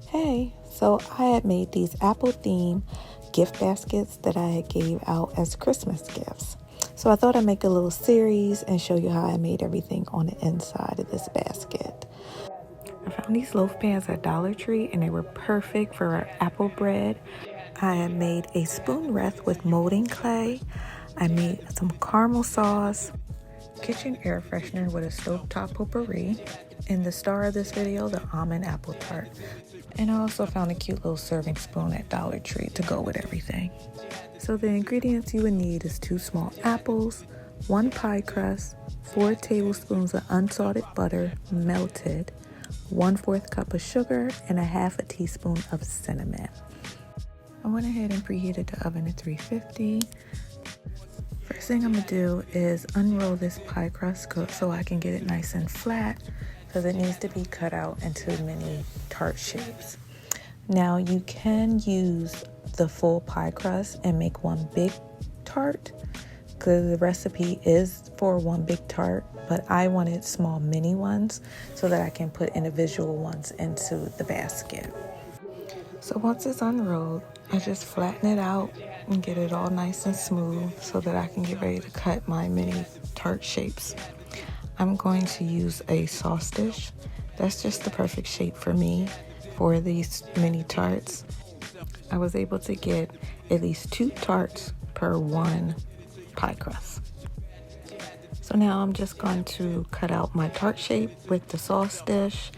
Hey, so I had made these apple theme gift baskets that I had gave out as Christmas gifts. So I thought I'd make a little series and show you how I made everything on the inside of this basket. I found these loaf pans at Dollar Tree and they were perfect for our apple bread. I had made a spoon wreath with molding clay. I made some caramel sauce, kitchen air freshener with a stovetop potpourri, and the star of this video, the almond apple tart. And I also found a cute little serving spoon at Dollar Tree to go with everything. So the ingredients you would need is 2 small apples, 1 pie crust, 4 tablespoons of unsalted butter melted, 1/4 cup of sugar, and 1/2 teaspoon of cinnamon. I went ahead and preheated the oven to 350. First thing I'm gonna do is unroll this pie crust so I can get it nice and flat, because it needs to be cut out into mini tart shapes. Now you can use the full pie crust and make one big tart, because the recipe is for one big tart, but I wanted small mini ones so that I can put individual ones into the basket. So once it's unrolled, I just flatten it out and get it all nice and smooth so that I can get ready to cut my mini tart shapes. I'm going to use a sauce dish. That's just the perfect shape for me for these mini tarts. I was able to get at least 2 tarts per 1 pie crust. So now I'm just going to cut out my tart shape with the sauce dish.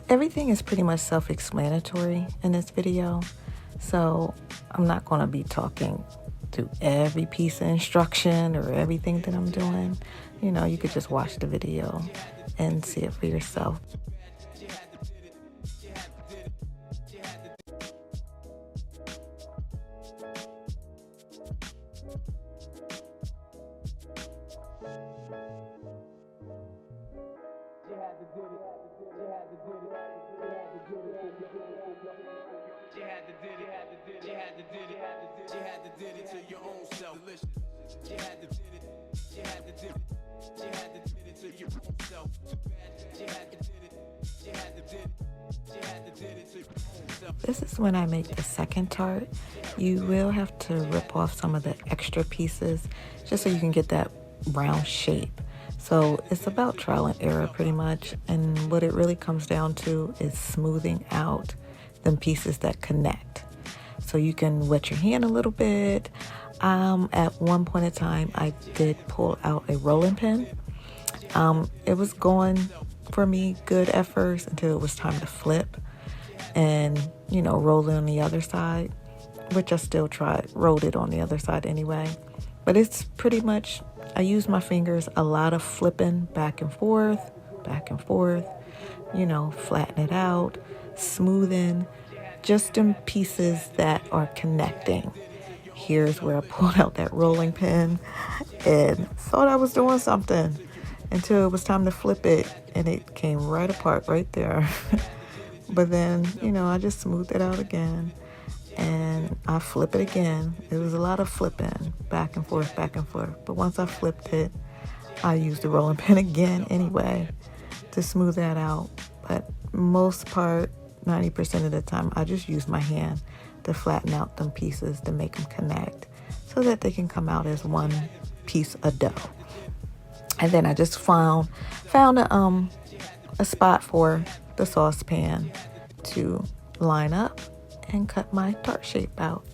Everything is pretty much self-explanatory in this video, so I'm not going to be talking through every piece of instruction or everything that I'm doing. You know, you could just watch the video and see it for yourself. This is when I make the second tart. You will have to rip off some of the extra pieces just so you can get that round shape. So it's about trial and error pretty much, and what it really comes down to is smoothing out them pieces that connect. So you can wet your hand a little bit. At one point in time, I did pull out a rolling pin. It was going for me good at first until it was time to flip and, you know, roll it on the other side, which I still rolled it on the other side anyway. But it's pretty much, I use my fingers, a lot of flipping back and forth, you know, flatten it out, smoothing, just in pieces that are connecting. Here's where I pulled out that rolling pin and thought I was doing something until it was time to flip it, and it came right apart right there. But then, you know, I just smoothed it out again and I flip it again. It was a lot of flipping back and forth. But once I flipped it, I used the rolling pin again anyway to smooth that out. But most part, 90% of the time, I just use my hand to flatten out them pieces to make them connect so that they can come out as one piece of dough. And then I just found a spot for the saucepan to line up and cut my tart shape out.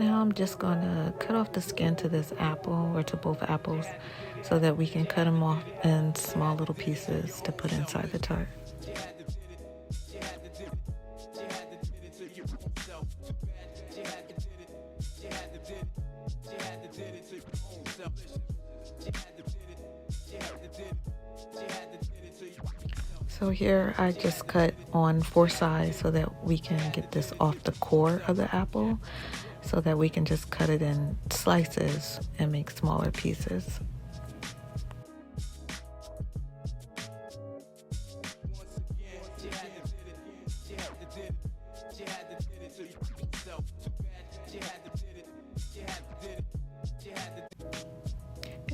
Now I'm just going to cut off the skin to this apple, or to both apples, so that we can cut them off in small little pieces to put inside the tart. So here I just cut on 4 sides so that we can get this off the core of the apple, so that we can just cut it in slices and make smaller pieces.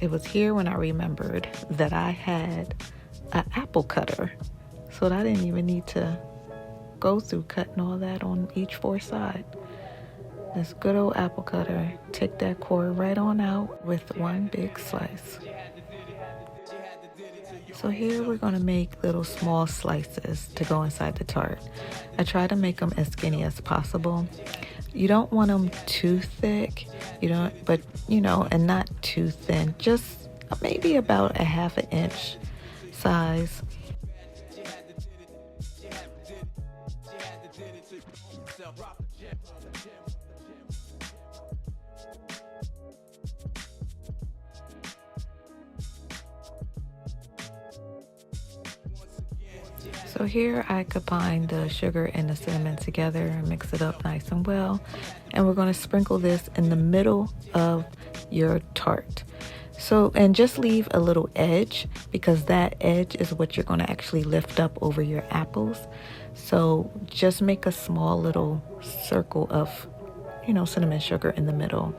It was here when I remembered that I had an apple cutter, so that I didn't even need to go through cutting all that on each 4 sides. This good old apple cutter, take that core right on out with one big slice. So here we're going to make little small slices to go inside the tart. I try to make them as skinny as possible. You don't want them too thick, and not too thin, just maybe about a 1/2 inch size. So here I combine the sugar and the cinnamon together and mix it up nice and well. And we're going to sprinkle this in the middle of your tart. So, and just leave a little edge, because that edge is what you're going to actually lift up over your apples. So just make a small little circle of, cinnamon sugar in the middle.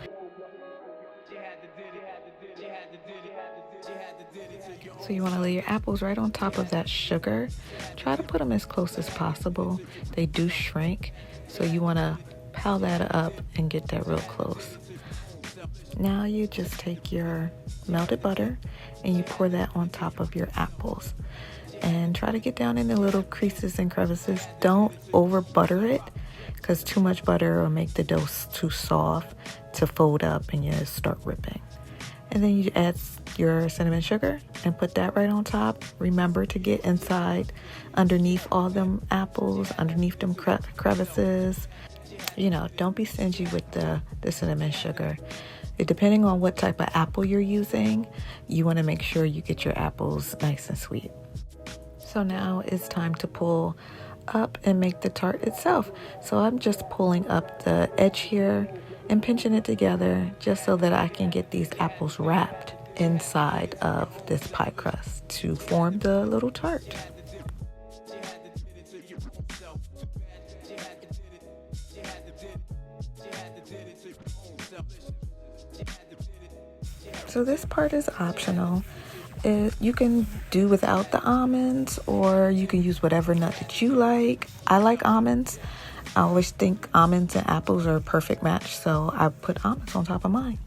So you want to lay your apples right on top of that sugar. Try to put them as close as possible. They do shrink, so you want to pile that up and get that real close. Now you just take your melted butter and you pour that on top of your apples. And try to get down in the little creases and crevices. Don't over butter it, because too much butter will make the dough too soft to fold up and you start ripping. And then you add your cinnamon sugar and put that right on top. Remember to get inside, underneath all them apples, underneath them crevices. Don't be stingy with the cinnamon sugar. Depending on what type of apple you're using, you want to make sure you get your apples nice and sweet. So now it's time to pull up and make the tart itself. So I'm just pulling up the edge here and pinching it together just so that I can get these apples wrapped inside of this pie crust to form the little tart. So this part is optional. You can do without the almonds, or you can use whatever nut that you like. I like almonds. I always think almonds and apples are a perfect match, so I put almonds on top of mine.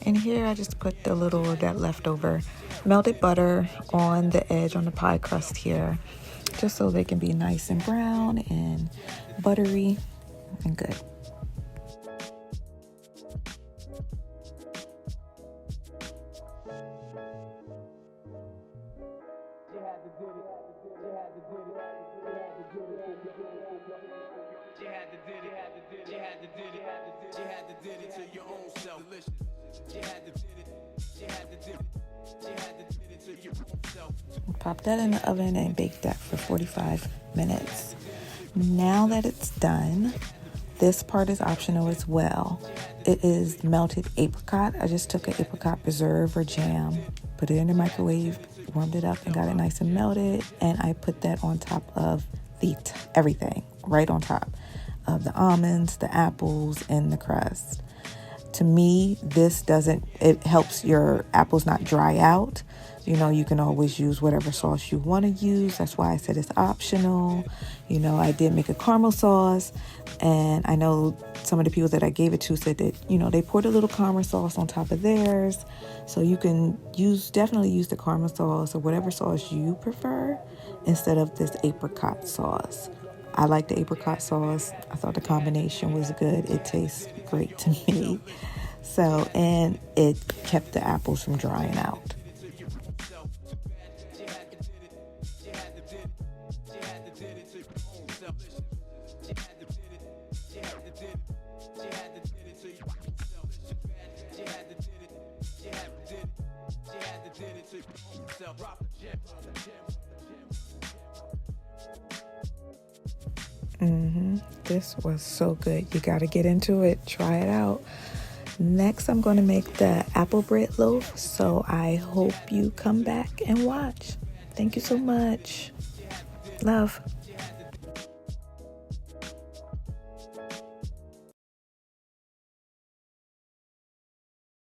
And here I just put that leftover melted butter on the edge on the pie crust here, just so they can be nice and brown and buttery and good. Pop that in the oven and bake that for 45 minutes. Now that it's done, this part is optional as well. It is melted apricot. I just took an apricot preserve or jam, put it in the microwave, warmed it up and got it nice and melted, and I put that on top of everything, right on top of the almonds, the apples, and the crust. To me, it helps your apples not dry out. You can always use whatever sauce you want to use. That's why I said it's optional. I did make a caramel sauce, and I know some of the people that I gave it to said that, they poured a little caramel sauce on top of theirs. So you can definitely use the caramel sauce or whatever sauce you prefer instead of this apricot sauce. I like the apricot sauce. I thought the combination was good. It tastes great to me. So, and it kept the apples from drying out. This was so good. You got to get into it. Try it out. Next, I'm going to make the apple bread loaf. So I hope you come back and watch. Thank you so much. Love.